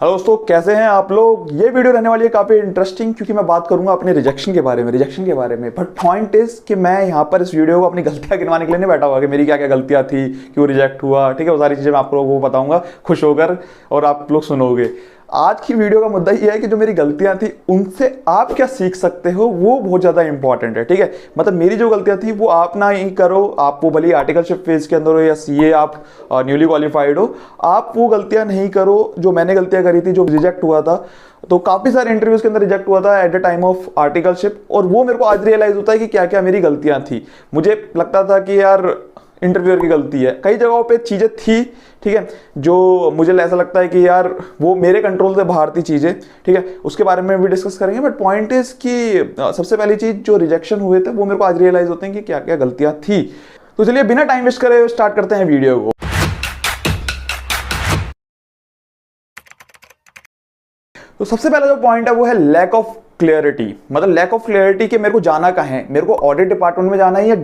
Hello दोस्तों, कैसे हैं आप लोग। ये वीडियो रहने वाली है काफ़ी इंटरेस्टिंग क्योंकि मैं बात करूंगा अपने रिजेक्शन के बारे में। बट पॉइंट इज कि मैं यहाँ पर इस वीडियो को अपनी गलतियाँ गिनवाने के लिए नहीं बैठा हुआ कि मेरी क्या क्या गलतियाँ थी, क्यों रिजेक्ट हुआ। ठीक है, वो सारी चीज़ें मैं आप लोगों को बताऊंगा खुश होकर और आप लोग सुनोगे। आज की वीडियो का मुद्दा ये है कि जो मेरी गलतियां थी उनसे आप क्या सीख सकते हो, वो बहुत ज़्यादा इंपॉर्टेंट है। ठीक है, मतलब मेरी जो गलतियां थी वो आप ना ही करो। आप वो भले आर्टिकलशिप फेज के अंदर हो या सीए आप न्यूली क्वालिफाइड हो, आप वो गलतियां नहीं करो जो मैंने गलतियां करी थी, जो रिजेक्ट हुआ था। तो काफ़ी सारे इंटरव्यूज के अंदर रिजेक्ट हुआ था at the time of articleship, और वो मेरे को आज रियलाइज होता है कि क्या क्या मेरी गलतियां थी। मुझे लगता था कि यार इंटरव्यूअर की गलती है, कई जगहों पे चीज़ें थी, ठीक है, जो मुझे ऐसा लगता है कि यार वो मेरे कंट्रोल से बाहर थी चीज़ें। ठीक है, उसके बारे में भी डिस्कस करेंगे। बट पॉइंट इज कि सबसे पहली चीज़ जो रिजेक्शन हुए थे वो मेरे को आज रियलाइज होते हैं कि क्या क्या गलतियां थी। तो चलिए बिना टाइम वेस्ट करे स्टार्ट करते हैं वीडियो को। तो सबसे पहला जो पॉइंट है वो है लैक ऑफ क्लियरिटी। मतलब लैक ऑफ क्लियरिटी कि मेरे को जाना कहाँ है, मेरे को ऑडिट डिपार्टमेंट में जाना है या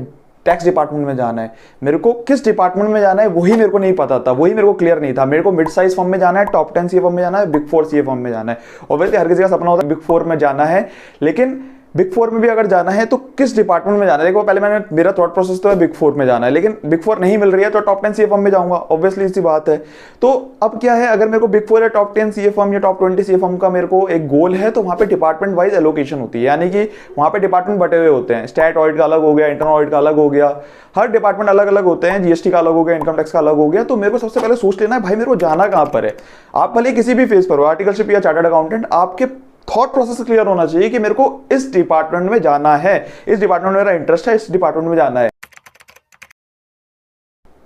टैक्स डिपार्टमेंट में जाना है, मेरे को किस डिपार्टमेंट में जाना है वही मेरे को नहीं पता था, वही मेरे को क्लियर नहीं था। मेरे को मिड साइज फर्म में जाना है, टॉप 10 सीए फर्म में जाना है, बिग 4 सीए फर्म में जाना है। ऑब्वियसली हर किसी का सपना होता है बिग 4 में जाना है, लेकिन बिग 4 में भी अगर जाना है तो किस डिपार्टमेंट में जाना है। देखो पहले मेरा थॉट प्रोसेस तो है बिग 4 में जाना है, लेकिन बिग 4 नहीं मिल रही है तो टॉप 10 सीए फर्म में जाऊंगा। ऑब्वियसली इसी बात है। तो अब क्या है, अगर मेरे को बिग 4 या टॉप 10 सीए फर्म या टॉप 20 सीए फर्म का मेरे को एक गोल है, तो वहां पे डिपार्टमेंट वाइज एलोकेशन होती है, यानी कि वहां पे डिपार्टमेंट बटे हुए होते हैं। स्टैट ऑडिट का अलग हो गया, इंटरनल ऑडिट का अलग हो गया, हर डिपार्टमेंट अलग अलग होते हैं। जीएसटी का अलग हो गया, इनकम टैक्स का अलग हो गया। तो मेरे को सबसे पहले सोच लेना है भाई मेरे को जाना कहां पर है। आप भले किसी भी फेज पर हो, आर्टिकलशिप या चार्टर्ड अकाउंटेंट, आपके थॉट प्रोसेस क्लियर होना चाहिए कि मेरे को इस डिपार्टमेंट में जाना है, इस डिपार्टमेंट में मेरा इंटरेस्ट है, इस डिपार्टमेंट में जाना है।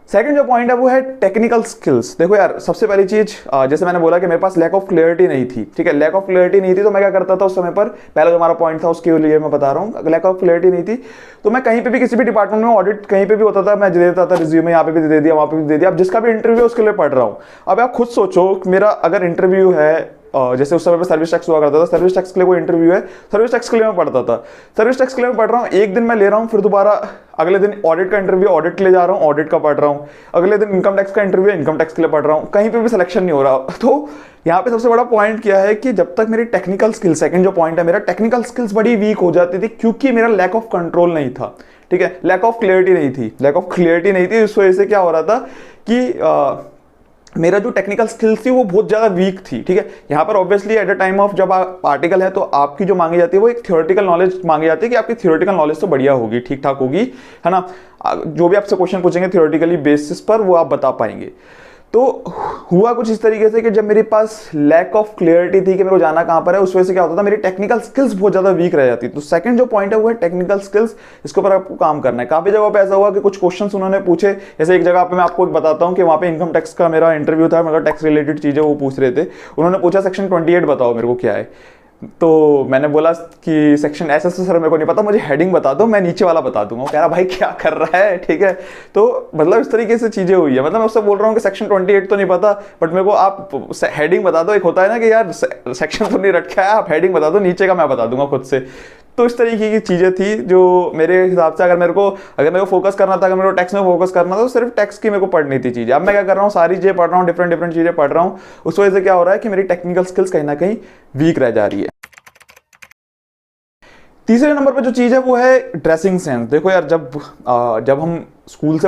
सेकंड जो पॉइंट है वो है टेक्निकल स्किल्स। देखो यार, सबसे पहली चीज जैसे मैंने बोला कि मेरे पास लैक ऑफ क्लियरिटी नहीं थी। ठीक है, लैक ऑफ क्लियरिटी नहीं थी तो मैं क्या करता था उस समय पर, पहला जो हमारा पॉइंट था उसके लिए मैं बता रहा हूँ। लैक ऑफ क्लियरिटी नहीं थी तो मैं कहीं पे भी किसी भी डिपार्टमेंट में ऑडिट कहीं पे भी होता था, मैं दे देता था रिज्यूमे, यहाँ पे भी दे दिया, वहां पे भी दे दिया। अब जिसका भी इंटरव्यू उसके लिए पढ़ रहा हूँ। अब आप खुद सोचो, मेरा अगर इंटरव्यू है, जैसे उस समय पे सर्विस टैक्स हुआ करता था, सर्विस टैक्स के लिए कोई इंटरव्यू है, सर्विस टैक्स के लिए मैं पढ़ता था, सर्विस टैक्स के लिए मैं पढ़ रहा हूँ, एक दिन मैं ले रहा हूँ, फिर दोबारा अगले दिन ऑडिट का इंटरव्यू, ऑडिट के लिए जा रहा हूँ, ऑडिट का पढ़ रहा हूँ, अगले दिन इनकम टैक्स का इंटरव्यू, इनकम टैक्स के लिए पढ़ रहा हूँ, कहीं पे भी सिलेक्शन नहीं हो रहा। तो यहाँ पे सबसे बड़ा पॉइंट क्या है कि जब तक मेरी टेक्निकल स्किल, सेकंड जो पॉइंट है मेरा, टेक्निकल स्किल्स बड़ी वीक हो जाती थी क्योंकि मेरा लैक ऑफ कंट्रोल नहीं था। ठीक है, लैक ऑफ क्लियरिटी नहीं थी, लैक ऑफ क्लियरिटी नहीं थी। इस वजह से क्या हो रहा था कि मेरा जो टेक्निकल स्किल्स थी वो बहुत ज़्यादा वीक थी। ठीक है, यहाँ पर obviously at the time of जब आर्टिकल है तो आपकी जो मांगी जाती है वो एक थ्योरेटिकल नॉलेज मांगी जाती है कि आपकी थ्योरेटिकल नॉलेज तो बढ़िया होगी, ठीक ठाक होगी, है ना। जो भी आपसे क्वेश्चन पूछेंगे थ्योरेटिकली बेसिस पर वो आप बता पाएंगे। तो हुआ कुछ इस तरीके से कि जब मेरे पास लैक ऑफ क्लियरिटी थी कि मेरे को जाना कहां पर है, उस वजह से क्या होता था, मेरी टेक्निकल स्किल्स बहुत ज्यादा वीक रह जाती। तो सेकंड जो पॉइंट है वो है टेक्निकल स्किल्स। इसके ऊपर आपको काम करना है। काफी जगहों पे ऐसा हुआ कि कुछ क्वेश्चंस उन्होंने पूछे, जैसे एक जगह पे मैं आपको बताता हूं कि वहां पे इनकम टैक्स का मेरा इंटरव्यू था, मतलब टैक्स रिलेटेड चीजें वो पूछ रहे थे। उन्होंने पूछा सेक्शन 28 बताओ मेरे को क्या है। तो मैंने बोला कि सेक्शन ऐसे सर मेरे को नहीं पता, मुझे हेडिंग बता दो, मैं नीचे वाला बता दूंगा। वो कह रहा भाई क्या कर रहा है। ठीक है, तो मतलब इस तरीके से चीजें हुई है। मतलब मैं उससे बोल रहा हूँ कि सेक्शन 28 तो नहीं पता, बट मेरे को आप हेडिंग बता दो। एक होता है ना कि यार सेक्शन तो नहीं रखा है, आप हेडिंग बता दो, नीचे का मैं बता दूंगा खुद से। तो इस तरीके की चीजें थी जो मेरे हिसाब से, अगर मेरे को फोकस करना था, अगर मेरे को टैक्स में फोकस करना था तो सिर्फ टैक्स की मेरे को पढ़नी थी चीजें। अब मैं क्या कर रहा हूँ, सारी चीजें पढ़ रहा हूँ, डिफरेंट चीजें पढ़ रहा हूँ। उस वजह से क्या हो रहा है कि मेरी टेक्निकल स्किल्स कहीं ना कहीं वीक रह जा रही है। तीसरे नंबर पे जो चीज है वो है ड्रेसिंग सेंस। देखो यार, जब हम स्कूल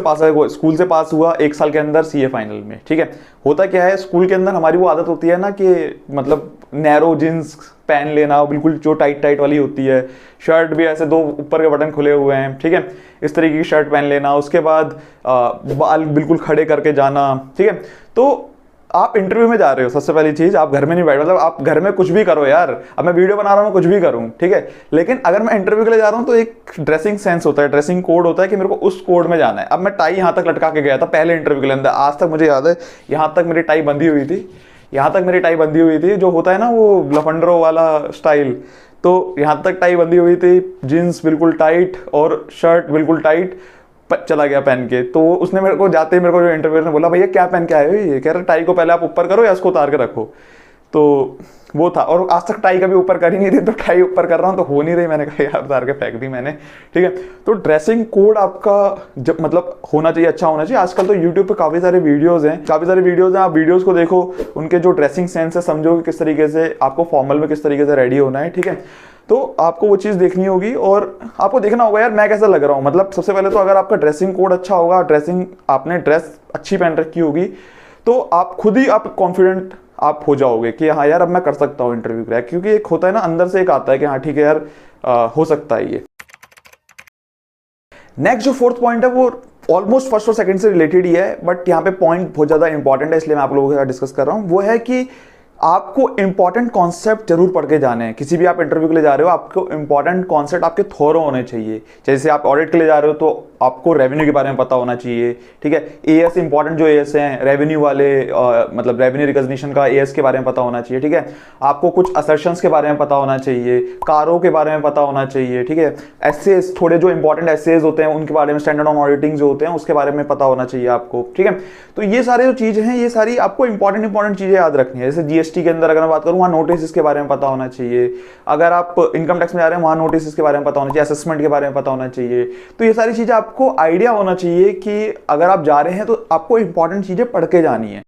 से पास हुआ 1 साल के अंदर सीए फाइनल में, ठीक है, होता क्या है स्कूल के अंदर हमारी वो आदत होती है ना कि मतलब नैरो जींस पहन लेना, बिल्कुल जो टाइट वाली होती है, शर्ट भी ऐसे 2 ऊपर के बटन खुले हुए हैं, ठीक है, इस तरीके की शर्ट पहन लेना। उसके बाद बाल बिल्कुल खड़े करके जाना। ठीक है, तो आप इंटरव्यू में जा रहे हो, सबसे पहली चीज आप घर में नहीं बैठ, मतलब आप घर में कुछ भी करो यार, अब मैं वीडियो बना रहा हूँ कुछ भी करूँ, ठीक है, लेकिन अगर मैं इंटरव्यू के लिए जा रहा हूँ तो एक ड्रेसिंग सेंस होता है, ड्रेसिंग कोड होता है कि मेरे को उस कोड में जाना है। अब मैं टाई यहाँ तक लटका के गया था पहले इंटरव्यू के लिए अंदर, आज तक मुझे याद है यहाँ तक मेरी टाई बंधी हुई थी, यहाँ तक मेरी टाई बंधी हुई थी, जो होता है ना वो लफंडरो वाला स्टाइल, तो यहाँ तक टाई बंधी हुई थी, जीन्स बिल्कुल टाइट और शर्ट बिल्कुल टाइट, चला गया पहन के। तो उसने मेरे को जो इंटरव्यूअर ने बोला भैया क्या पहन के आए हो, ये कह रहा टाई को पहले आप ऊपर करो या इसको उतार के रखो। तो वो था। और आज तक टाई कभी ऊपर कर ही नहीं थी, तो टाई ऊपर कर रहा हूँ तो हो नहीं रही, मैंने कहा यार उतार के फेंक दी मैंने, ठीक है। तो ड्रेसिंग कोड आपका जब मतलब होना चाहिए, अच्छा होना चाहिए। आजकल तो यूट्यूब पे काफ़ी सारे वीडियोज़ हैं, आप वीडियोज़ को देखो, उनके जो ड्रेसिंग सेंस है समझो कि किस तरीके से आपको फॉर्मल में किस तरीके से रेडी होना है, ठीक है। तो आपको वो चीज़ देखनी होगी और आपको देखना होगा यार मैं कैसा लग रहा हूँ। मतलब सबसे पहले तो अगर आपका ड्रेसिंग कोड अच्छा होगा, आपने ड्रेस अच्छी पहन रखी होगी, तो आप खुद ही आप कॉन्फिडेंट आप हो जाओगे कि हाँ यार अब मैं कर सकता हूँ इंटरव्यू क्रैक। क्योंकि एक होता है ना, अंदर से एक आता है कि हाँ ठीक है यार हो सकता है ये। नेक्स्ट जो फोर्थ पॉइंट है वो ऑलमोस्ट फर्स्ट और सेकंड से रिलेटेड ही है, बट यहाँ पे पॉइंट बहुत ज़्यादा इंपॉर्टेंट है, इसलिए मैं आप लोगों के साथ डिस्कस कर रहा हूँ। वो है कि आपको इंपॉर्टेंट कॉन्सेप्ट जरूर पढ़ के जाने हैं। किसी भी आप इंटरव्यू के लिए जा रहे हो, आपको इंपॉर्टेंट कॉन्सेप्ट आपके थोरो होने चाहिए। जैसे आप ऑडिट के लिए जा रहे हो तो आपको रेवेन्यू के बारे में पता होना चाहिए, ठीक है। एएस इंपॉर्टेंट जो एएस हैं रेवेन्यू वाले, मतलब रेवेन्यू रिकॉग्निशन का एएस के बारे में पता होना चाहिए, ठीक है। आपको कुछ असर्शंस के बारे में पता होना चाहिए, कारों के बारे में पता होना चाहिए, ठीक है। एसेस, थोड़े जो इंपॉर्टेंट एसेस होते हैं उनके बारे में, स्टैंडर्ड ऑन ऑडिटिंग जो होते हैं उसके बारे में पता होना चाहिए आपको, ठीक है। तो ये सारे जो चीज़ें हैं, ये सारी आपको इंपॉर्टेंट चीज़ें याद रखनी है। जैसे जीएसटी के अंदर अगर मैं बात करूँ, वहाँ नोटिस के बारे में पता होना चाहिए। अगर आप इनकम टैक्स में जा रहे हैं, वहाँ नोटिस के बारे में पता होना चाहिए, असेसमेंट के बारे में पता होना चाहिए। तो ये सारी चीज़ें आपको आइडिया होना चाहिए कि अगर आप जा रहे हैं तो आपको इंपॉर्टेंट चीजें पढ़ के जानी है।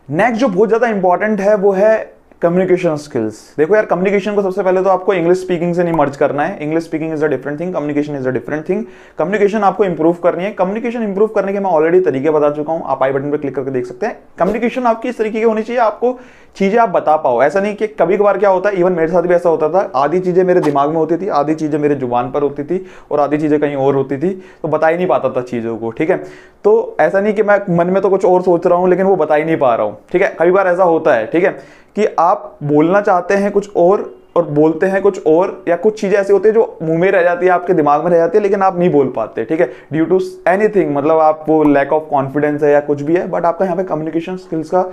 नेक्स्ट जो बहुत ज्यादा इंपॉर्टेंट है वो है कम्युनिकेशन स्किल्स। देखो यार, कम्युनिकेशन को सबसे पहले तो आपको इंग्लिश स्पीकिंग से नहीं मर्ज करना है। English speaking is a different thing, communication is a different thing. Communication आपको इंप्रूव करनी है। कम्युनिकेशन इंप्रूव करने के मैं ऑलरेडी तरीके बता चुका हूं, आप आई बटन पे क्लिक करके देख सकते हैं। कम्युनिकेशन आपकी इस तरीके की होनी चाहिए, आपको चीजें आप बता पाओ। ऐसा नहीं कि कभी कभार क्या होता है, इवन मेरे साथ भी ऐसा होता था, आधी चीजें मेरे दिमाग में होती थी, आधी चीजें मेरे जुबान पर होती थी और आधी चीजें कहीं और होती थी, तो बता ही नहीं पाता था चीजों को, ठीक है। तो ऐसा नहीं कि मैं मन में तो कुछ और सोच रहा हूं लेकिन वो बता ही नहीं पा रहा हूं, ठीक है। कई बार ऐसा होता है, ठीक है, कि आप बोलना चाहते हैं कुछ और बोलते हैं कुछ और, या कुछ चीजें ऐसी होती है जो मुंह में रह जाती है, आपके दिमाग में रह जाती है, लेकिन आप नहीं बोल पाते, ठीक है, ड्यू टू एनीथिंग। मतलब आपको लैक ऑफ कॉन्फिडेंस है या कुछ भी है, बट आपका यहाँ पे कम्युनिकेशन स्किल्स का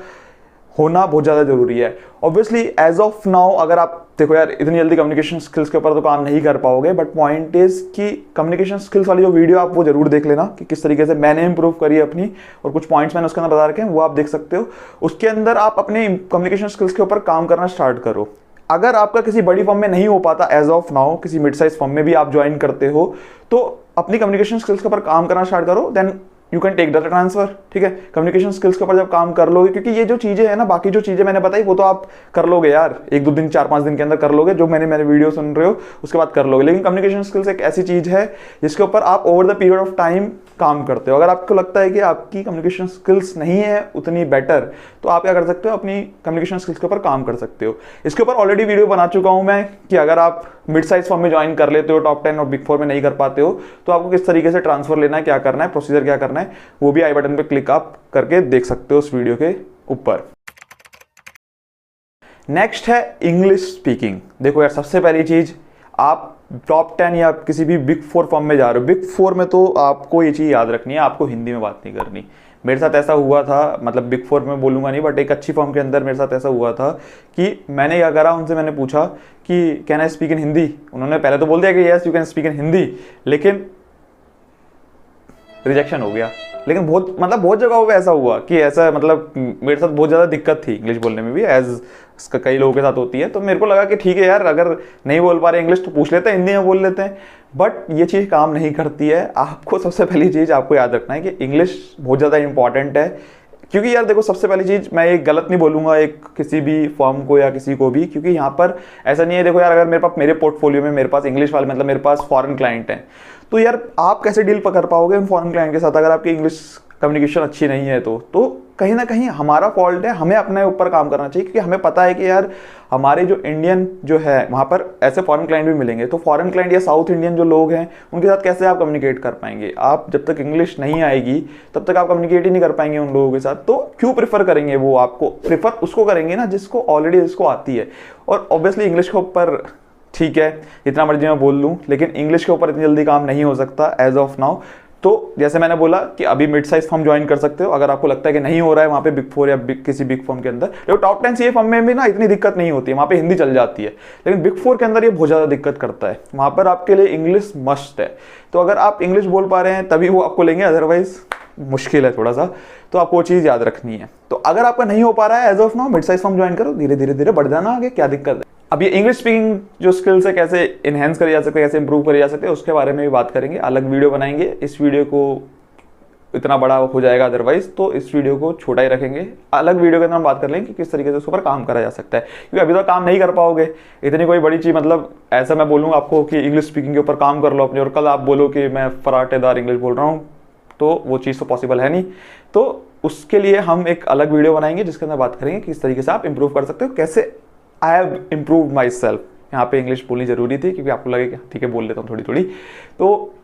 होना बहुत ज़्यादा जरूरी है। ऑब्वियसली एज ऑफ नाउ अगर आप देखो यार, इतनी जल्दी कम्युनिकेशन स्किल्स के ऊपर तो काम नहीं कर पाओगे, बट पॉइंट इज कि कम्युनिकेशन स्किल्स वाली जो वीडियो आप वो जरूर देख लेना कि किस तरीके से मैंने इंप्रूव करी अपनी, और कुछ पॉइंट्स मैंने उसके अंदर बता रखे हैं, वो आप देख सकते हो। उसके अंदर आप अपने कम्युनिकेशन स्किल्स के ऊपर काम करना स्टार्ट करो। अगर आपका किसी बड़ी फर्म में नहीं हो पाता एज ऑफ नाउ, किसी मिड साइज फर्म में भी आप ज्वाइन करते हो, तो अपनी कम्युनिकेशन स्किल्स के ऊपर काम करना स्टार्ट करो, then you can take data transfer, ठीक है। कम्युनिकेशन स्किल्स के ऊपर जब काम कर लोगे, क्योंकि ये जो चीजें हैं ना, बाकी जो चीजें मैंने बताई वो तो आप कर लोगे यार, 1-2 दिन 4-5 दिन के अंदर कर लोगे, जो मैंने वीडियो सुन रहे हो उसके बाद कर लोगे। लेकिन कम्युनिकेशन स्किल्स एक ऐसी चीज है जिसके ऊपर आप over the period of time काम करते हो। अगर आपको लगता है कि आपकी कम्युनिकेशन स्किल्स नहीं है उतनी बेटर, तो आप क्या कर सकते हो, अपनी कम्युनिकेशन स्किल्स के ऊपर काम कर सकते हो। इसके ऊपर ऑलरेडी वीडियो बना चुका हूं मैं कि अगर आप मिड साइज फर्म में ज्वाइन कर लेते हो, टॉप 10 और बिग 4 में नहीं कर पाते हो, तो आपको किस तरीके से ट्रांसफर लेना है, क्या करना है, प्रोसीजर क्या करना है, वो भी आई बटन पे क्लिक आप करके देख सकते हो उस वीडियो के ऊपर। नेक्स्ट है इंग्लिश स्पीकिंग। देखो यार, सबसे पहली चीज, आप टॉप 10 या किसी भी बिग 4 फर्म में जा रहे हो, बिग 4 में तो आपको ये चीज याद रखनी है, आपको हिंदी में बात नहीं करनी। मेरे साथ ऐसा हुआ था, मतलब बिग 4 में बोलूंगा नहीं, बट एक अच्छी फर्म के अंदर मेरे साथ ऐसा हुआ था कि मैंने क्या करा, उनसे मैंने पूछा कि can I speak in Hindi. उन्होंने पहले तो बोल दिया कि yes you can speak in Hindi, लेकिन रिजेक्शन हो गया। लेकिन बहुत जगहों पे ऐसा हुआ कि ऐसा, मतलब मेरे साथ बहुत ज़्यादा दिक्कत थी इंग्लिश बोलने में भी, एज कई लोगों के साथ होती है। तो मेरे को लगा कि ठीक है यार, अगर नहीं बोल पा रहे इंग्लिश तो पूछ लेते हैं, हिंदी में बोल लेते हैं। बट ये चीज़ काम नहीं करती है। आपको सबसे पहली चीज़ आपको याद रखना है कि इंग्लिश बहुत ज़्यादा इंपॉर्टेंट है। क्योंकि यार देखो, सबसे पहली चीज़, मैं एक गलत नहीं बोलूँगा एक किसी भी फर्म को या किसी को भी, क्योंकि यहाँ पर ऐसा नहीं है। देखो यार, अगर मेरे पोर्टफोलियो में मेरे पास इंग्लिश वाले, मतलब मेरे पास फॉरेन क्लाइंट हैं, तो यार आप कैसे डील कर पाओगे उन फॉरेन क्लाइंट के साथ अगर आपकी इंग्लिश कम्युनिकेशन अच्छी नहीं है। तो कहीं ना कहीं हमारा फॉल्ट है, हमें अपने ऊपर काम करना चाहिए, क्योंकि हमें पता है कि यार हमारे जो इंडियन जो है वहाँ पर ऐसे फॉरेन क्लाइंट भी मिलेंगे। तो फॉरेन क्लाइंट या साउथ इंडियन जो लोग हैं उनके साथ कैसे आप कम्युनिकेट कर पाएंगे। आप जब तक इंग्लिश नहीं आएगी तब तक आप कम्युनिकेट ही नहीं कर पाएंगे उन लोगों के साथ। तो क्यों प्रेफर करेंगे वो, आपको प्रेफर उसको करेंगे ना जिसको ऑलरेडी जिसको आती है। और ऑब्वियसली इंग्लिश के ऊपर ठीक है, जितना मर्जी मैं बोल लूँ, लेकिन इंग्लिश के ऊपर इतनी जल्दी काम नहीं हो सकता एज ऑफ नाउ। तो जैसे मैंने बोला कि अभी मिड साइज फर्म ज्वाइन कर सकते हो अगर आपको लगता है कि नहीं हो रहा है वहाँ पे बिग 4 या किसी बिग फर्म के अंदर। देखो टॉप 10 सीए फर्म में भी ना इतनी दिक्कत नहीं होती है, वहाँ पे हिंदी चल जाती है, लेकिन बिग 4 के अंदर ये बहुत ज़्यादा दिक्कत करता है। वहाँ पर आपके लिए इंग्लिश मस्ट है। तो अगर आप इंग्लिश बोल पा रहे हैं तभी वो आपको लेंगे, अदरवाइज मुश्किल है थोड़ा सा, तो आपको वो चीज़ याद रखनी है। तो अगर आपका नहीं हो पा रहा है as of now, mid size firm join करो, धीरे धीरे धीरे बढ़ जाना आगे, क्या दिक्कत है। अब ये इंग्लिश स्पीकिंग जो स्किल्स है कैसे इनहेंस करी जा सकते हैं, कैसे इंप्रूव करी जा सकते हैं, उसके बारे में भी बात करेंगे, अलग वीडियो बनाएंगे। इस वीडियो को इतना बड़ा हो जाएगा अदरवाइज, तो इस वीडियो को छोटा ही रखेंगे। अलग वीडियो के अंदर हम बात कर लेंगे कि किस तरीके से उसके ऊपर काम करा जा सकता है, क्योंकि अभी तो काम नहीं कर पाओगे इतनी कोई बड़ी चीज़, मतलब ऐसा मैं बोलूँगा आपको कि इंग्लिश स्पीकिंग के ऊपर काम कर लो अपने, और कल आप बोलो कि मैं फराटेदार इंग्लिश बोल रहा हूँ, तो वो चीज़ तो पॉसिबल है नहीं। तो उसके लिए हम एक अलग वीडियो बनाएंगे जिसके अंदर बात करेंगे किस तरीके से आप इंप्रूव कर सकते हो, कैसे I have improve my self. यहाँ पे इंग्लिश बोलनी जरूरी थी क्योंकि आपको लगे कि ठीक है बोल लेता हूँ थोड़ी थोड़ी, तो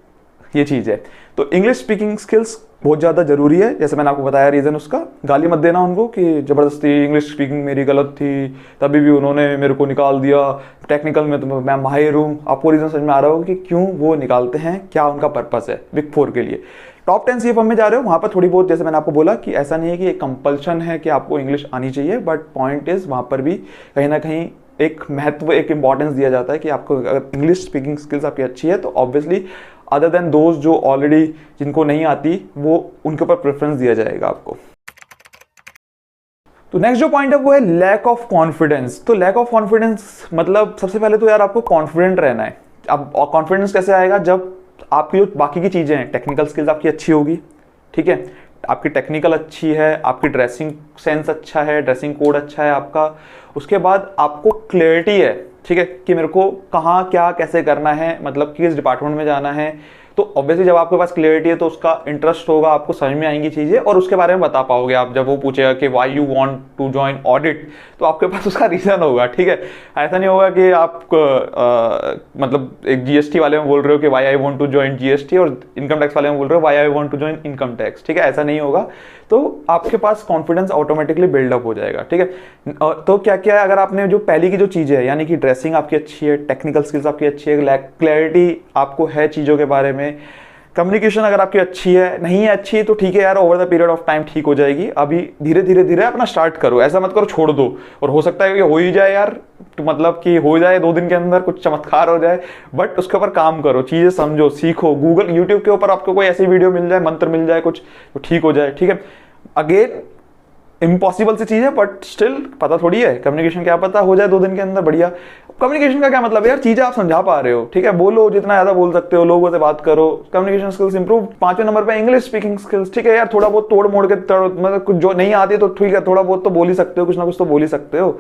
ये चीज़ है। तो इंग्लिश स्पीकिंग स्किल्स बहुत ज़्यादा जरूरी है, जैसे मैंने आपको बताया रीज़न उसका। गाली मत देना उनको कि ज़बरदस्ती इंग्लिश स्पीकिंग मेरी गलत थी, तभी भी उन्होंने मेरे को निकाल दिया, टेक्निकल में तो मैं माहिर हूँ। आपको रीज़न समझ में आ रहा होगा कि क्यों वो निकालते हैं, क्या उनका पर्पस है बिग 4 के लिए। टॉप 10 CA फर्म में जा रहे हो, वहाँ पर थोड़ी बहुत, जैसे मैंने आपको बोला कि ऐसा नहीं है कि एक कंपल्शन है कि आपको इंग्लिश आनी चाहिए, बट पॉइंट इज़ वहाँ पर भी कहीं ना कहीं एक महत्व, एक इंपॉर्टेंस दिया जाता है कि आपको अगर इंग्लिश स्पीकिंग स्किल्स आपकी अच्छी है तो ऑब्वियसली अदर देन दोज जो ऑलरेडी जिनको नहीं आती, वो उनके ऊपर प्रेफरेंस दिया जाएगा आपको। तो नेक्स्ट जो पॉइंट है वो है लैक ऑफ कॉन्फिडेंस। तो लैक ऑफ कॉन्फिडेंस मतलब सबसे पहले तो यार आपको कॉन्फिडेंट रहना है। अब कॉन्फिडेंस कैसे आएगा, जब आपकी जो बाकी की चीज़ें हैं, टेक्निकल स्किल्स आपकी अच्छी होगी, ठीक है, आपकी टेक्निकल अच्छी है, आपकी ड्रेसिंग सेंस अच्छा है, ड्रेसिंग कोड अच्छा है आपका, उसके बाद आपको क्लैरिटी है, ठीक है, कि मेरे को कहाँ क्या कैसे करना है, मतलब किस डिपार्टमेंट में जाना है। तो ऑब्वियसली जब आपके पास क्लियरिटी है तो उसका इंटरेस्ट होगा, आपको समझ में आएंगी चीज़ें और उसके बारे में बता पाओगे आप। जब वो पूछेगा कि why you want to join audit, तो आपके पास उसका रीज़न होगा, ठीक है। ऐसा नहीं होगा कि आप मतलब एक जीएसटी वाले में बोल रहे हो कि why I want to join GST, और इनकम टैक्स वाले में बोल रहे हो why I want to join income tax, ठीक है, ऐसा नहीं होगा। तो आपके पास कॉन्फिडेंस ऑटोमेटिकली बिल्डअप हो जाएगा, ठीक है। तो क्या क्या है, अगर आपने जो पहली की जो चीज़ें है, यानी कि ड्रेसिंग आपकी अच्छी है, टेक्निकल स्किल्स आपकी अच्छी है, क्लैरिटी आपको है चीज़ों के बारे में, कम्युनिकेशन अगर आपकी अच्छी है, नहीं है अच्छी तो ठीक है यार, over the period of time ठीक हो जाएगी। अभी धीरे धीरे धीरे अपना स्टार्ट करो, ऐसा मत करो छोड़ दो, और हो सकता है कि हो ही जाए यार, तो मतलब कि हो जाए 2 दिन के अंदर कुछ चमत्कार हो जाए, बट उसके ऊपर काम करो, चीज़ें समझो, सीखो। गूगल यूट्यूब के ऊपर आपको कोई ऐसी वीडियो मिल जाए, मंत्र मिल जाए कुछ, तो ठीक हो जाए, ठीक है। अगेन इम्पॉसिबल सी चीज़ है, बट स्टिल पता थोड़ी है कम्युनिकेशन, क्या पता हो जाए 2 दिन के अंदर, बढ़िया। कम्युनिकेशन का क्या मतलब है यार, चीज़ें आप समझा पा रहे हो, ठीक है, बोलो जितना ज़्यादा बोल सकते हो, लोगों से बात करो, कम्युनिकेशन स्किल्स इंप्रूव। 5वें नंबर पे इंग्लिश स्पीकिंग स्किल्स, ठीक है यार, थोड़ा बहुत तोड़ मोड़ के मतलब कुछ जो नहीं आती तो ठीक है, थोड़ा बहुत तो बोल ही सकते हो, कुछ ना कुछ तो बोल ही सकते हो,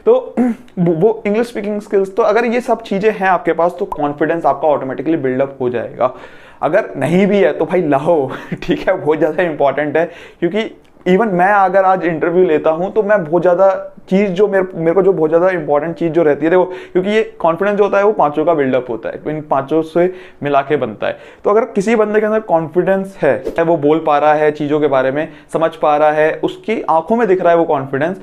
तो वो इंग्लिश स्पीकिंग स्किल्स। तो अगर ये सब चीज़ें हैं आपके पास तो कॉन्फिडेंस आपका ऑटोमेटिकली बिल्डअप हो जाएगा। अगर नहीं भी है तो भाई लाओ, ठीक है, बहुत ज़्यादा इंपॉर्टेंट है, क्योंकि इवन मैं अगर आज इंटरव्यू लेता हूं तो मैं बहुत ज़्यादा चीज़ जो मेरे को जो बहुत ज़्यादा इंपॉर्टेंट चीज़ जो रहती है, देखो, क्योंकि ये कॉन्फिडेंस जो होता है वो 5 का बिल्डअप होता है, इन 5 से मिला के बनता है। तो अगर किसी बंदे के अंदर कॉन्फिडेंस है, वो बोल पा रहा है चीज़ों के बारे में, समझ पा रहा है, उसकी आंखों में दिख रहा है वो कॉन्फिडेंस,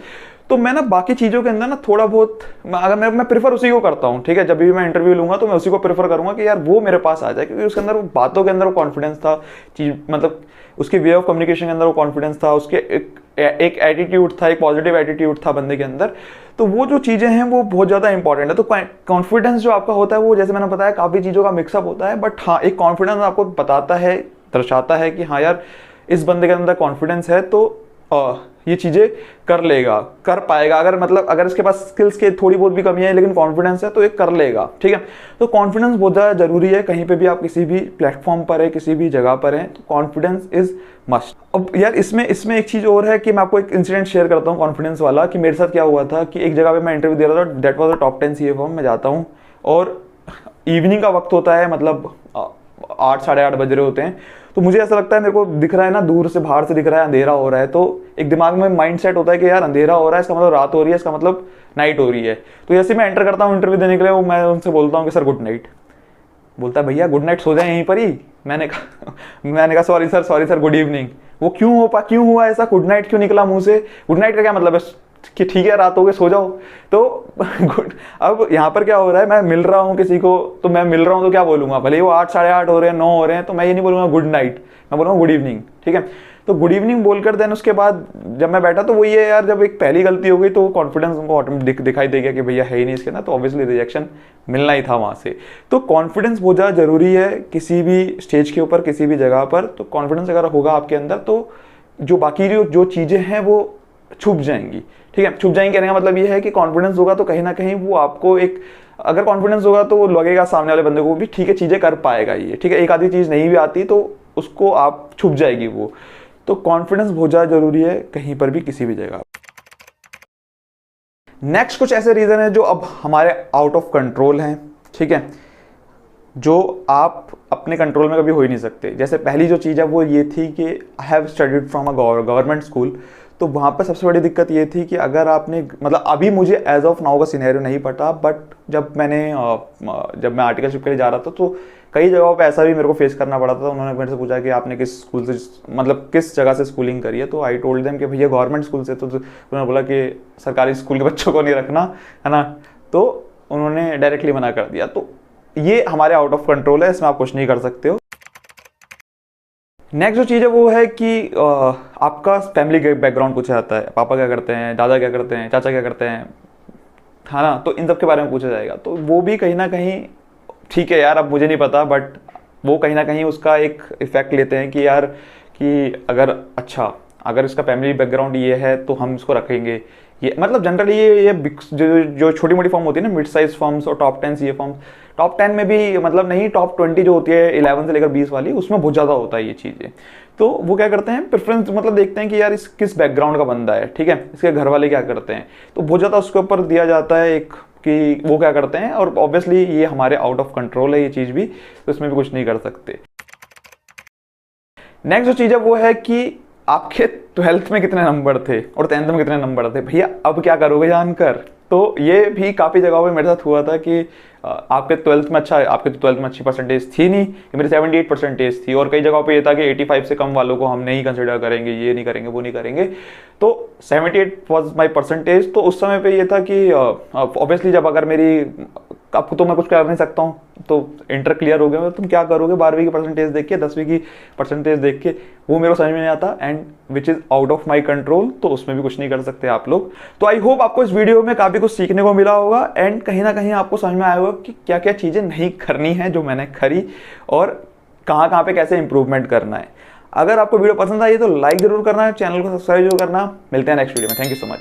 तो मैं ना बाकी चीज़ों के अंदर ना थोड़ा बहुत, अगर मैं प्रेफर उसी को करता हूँ, ठीक है, जब भी मैं इंटरव्यू लूंगा तो मैं उसी को प्रेफर करूंगा कि यार वो मेरे पास आ जाए, क्योंकि उसके अंदर बातों के अंदर वो कॉन्फिडेंस था, चीज मतलब उसके वे ऑफ कम्युनिकेशन के अंदर वो कॉन्फिडेंस था, उसके एक एटीट्यूड था, एक पॉजिटिव एटीट्यूड था बंदे के अंदर। तो वो जो चीज़ें हैं वो बहुत ज़्यादा इंपॉर्टेंट है। तो कॉन्फिडेंस जो आपका होता है वो, जैसे मैंने बताया, काफ़ी चीज़ों का मिक्सअप होता है, बट हाँ, एक कॉन्फिडेंस आपको बताता है, दर्शाता है कि हाँ यार इस बंदे के अंदर कॉन्फिडेंस है, तो ये चीज़ें कर लेगा, कर पाएगा। अगर मतलब अगर इसके पास स्किल्स के थोड़ी बहुत भी कमी है लेकिन कॉन्फिडेंस है तो ये कर लेगा, ठीक है। तो कॉन्फिडेंस बहुत ज़्यादा जरूरी है, कहीं पे भी आप किसी भी प्लेटफॉर्म पर है, किसी भी जगह पर है, तो कॉन्फिडेंस इज मस्ट। अब यार इसमें एक चीज़ और है कि मैं आपको एक इंसिडेंट शेयर करता हूँ कॉन्फिडेंस वाला, कि मेरे साथ क्या हुआ था कि एक जगह पे मैं इंटरव्यू दे रहा था, that was the top 10 CA firm में जाता हूँ, और इवनिंग का वक्त होता है, मतलब 8 साढ़े 8 बज रहे होते हैं। तो मुझे ऐसा लगता है, मेरे को दिख रहा है ना, दूर से बाहर से दिख रहा है, अंधेरा हो रहा है, तो एक दिमाग में माइंड सेट होता है कि यार अंधेरा हो रहा है, इसका मतलब रात हो रही है, इसका मतलब नाइट हो रही है। तो जैसे मैं एंटर करता हूँ इंटरव्यू देने के लिए, मैं उनसे बोलता हूँ कि सर गुड नाइट। बोलता है भैया गुड नाइट सो जाए यहीं पर ही। मैंने कहा सॉरी सर गुड इवनिंग। वो क्यों हुआ ऐसा, गुड नाइट क्यों निकला मुंह से? गुड नाइट का क्या मतलब है कि ठीक है रात हो गई सो जाओ। तो अब यहाँ पर क्या हो रहा है, मैं मिल रहा हूँ किसी को, तो मैं मिल रहा हूँ तो क्या बोलूंगा, भले वो 8 साढ़े 8 हो रहे हैं, 9 हो रहे हैं, तो मैं ये नहीं बोलूंगा गुड नाइट, मैं बोलूंगा गुड इवनिंग, ठीक है। तो गुड इवनिंग बोलकर देन उसके बाद जब मैं बैठा तो वही है यार, जब एक पहली गलती हो गई तो कॉन्फिडेंस उनको ऑटोमेटिक दिखाई दे गया कि भैया है ही नहीं इसके ना, तो ऑब्वियसली रिजेक्शन मिलना ही था वहाँ से। तो कॉन्फिडेंस बहुत ज़्यादा जरूरी है किसी भी स्टेज के ऊपर, किसी भी जगह पर। तो कॉन्फिडेंस अगर होगा आपके अंदर तो जो बाकी जो चीज़ें हैं वो छुप जाएंगी, ठीक है। छुप जाएंगी कहने का मतलब ये है कि कॉन्फिडेंस होगा तो कहीं ना कहीं वो आपको एक, अगर कॉन्फिडेंस होगा तो वो लगेगा सामने वाले बंदे को भी ठीक है चीज़ें कर पाएगा ये, ठीक है। एक आधी चीज़ नहीं भी आती तो उसको आप छुप जाएगी वो। तो कॉन्फिडेंस बहुत ज़्यादा जरूरी है कहीं पर भी, किसी भी जगह। नेक्स्ट कुछ ऐसे रीज़न है जो अब हमारे आउट ऑफ कंट्रोल हैं, ठीक है, जो आप अपने कंट्रोल में कभी हो ही नहीं सकते। जैसे पहली जो चीज़ है वो ये थी कि I have studied from a government school. तो वहाँ पर सबसे बड़ी दिक्कत ये थी कि अगर आपने, मतलब अभी मुझे एज ऑफ नाउ का सिनेरियो नहीं पता, बट जब मैं आर्टिकलशिप के लिए जा रहा था तो कई जगहों पे ऐसा भी मेरे को फेस करना पड़ा था। उन्होंने मेरे से पूछा कि आपने किस स्कूल से, मतलब किस जगह से स्कूलिंग करी है, तो आई टोल्ड देम कि भैया गवर्नमेंट स्कूल से। तो उन्होंने बोला कि सरकारी स्कूल के बच्चों को नहीं रखना है ना, तो उन्होंने डायरेक्टली मना कर दिया। तो ये हमारे आउट ऑफ कंट्रोल है, इसमें आप कुछ नहीं कर सकते हो। नेक्स्ट जो चीज़ है वो है कि आपका फैमिली बैकग्राउंड पूछा जाता है, पापा क्या करते हैं, दादा क्या करते हैं, चाचा क्या करते हैं, है ना, तो इन सब के बारे में पूछा जाएगा। तो वो भी कहीं ना कहीं, ठीक है यार अब मुझे नहीं पता, बट वो कहीं ना कहीं उसका एक इफेक्ट लेते हैं कि यार कि अगर इसका फैमिली बैकग्राउंड ये है तो हम इसको रखेंगे। ये मतलब जनरली ये जो छोटी मोटी फॉर्म होती है ना, मिड साइज फॉर्म्स और टॉप 10 ये फॉर्म्स, टॉप 10 में भी मतलब नहीं, टॉप 20 जो होती है 11 से लेकर 20 वाली, उसमें बहुत ज़्यादा होता है ये चीज़ें। तो वो क्या करते हैं, प्रेफरेंस मतलब देखते हैं कि यार इस किस बैकग्राउंड का बंदा है, ठीक है, इसके घर वाले क्या करते हैं, तो बहुत ज़्यादा उसके ऊपर दिया जाता है एक कि वो क्या करते हैं। और ऑब्वियसली ये हमारे आउट ऑफ कंट्रोल है ये चीज़ भी, तो इसमें भी कुछ नहीं कर सकते। नेक्स्ट जो चीज़ है वो है कि आपके 12th में कितने नंबर थे और 10th में कितने नंबर थे, भैया अब क्या करोगे जानकर। तो ये भी काफ़ी जगहों पे मेरे साथ हुआ था कि आपके 12th में आपके 12th में अच्छी परसेंटेज थी नहीं, मेरी 78 परसेंटेज थी, और कई जगहों पे ये था कि 85 से कम वालों को हम नहीं कंसिडर करेंगे, ये नहीं करेंगे, वो नहीं करेंगे। तो 78 वाज माय परसेंटेज। तो उस समय पे ये था कि ऑब्वियसली जब अगर मेरी, आपको तो मैं कुछ कर नहीं सकता हूँ, तो इंटर क्लियर हो गया, तुम क्या करोगे 12वीं की परसेंटेज देख के, 10वीं की परसेंटेज देख के, वो मेरे को समझ में नहीं आता, and which is out of my control. तो उसमें भी कुछ नहीं कर सकते आप लोग। तो आई होप आपको इस वीडियो में काफ़ी कुछ सीखने को मिला होगा, एंड कहीं ना कहीं आपको समझ में आया होगा कि क्या क्या चीज़ें नहीं करनी है जो मैंने करी, और कहाँ कहाँ पे कैसे इंप्रूवमेंट करना है। अगर आपको वीडियो पसंद आई तो लाइक जरूर करना है, चैनल को सब्सक्राइब जरूर करना। मिलते हैं नेक्स्ट वीडियो में। Thank you so much.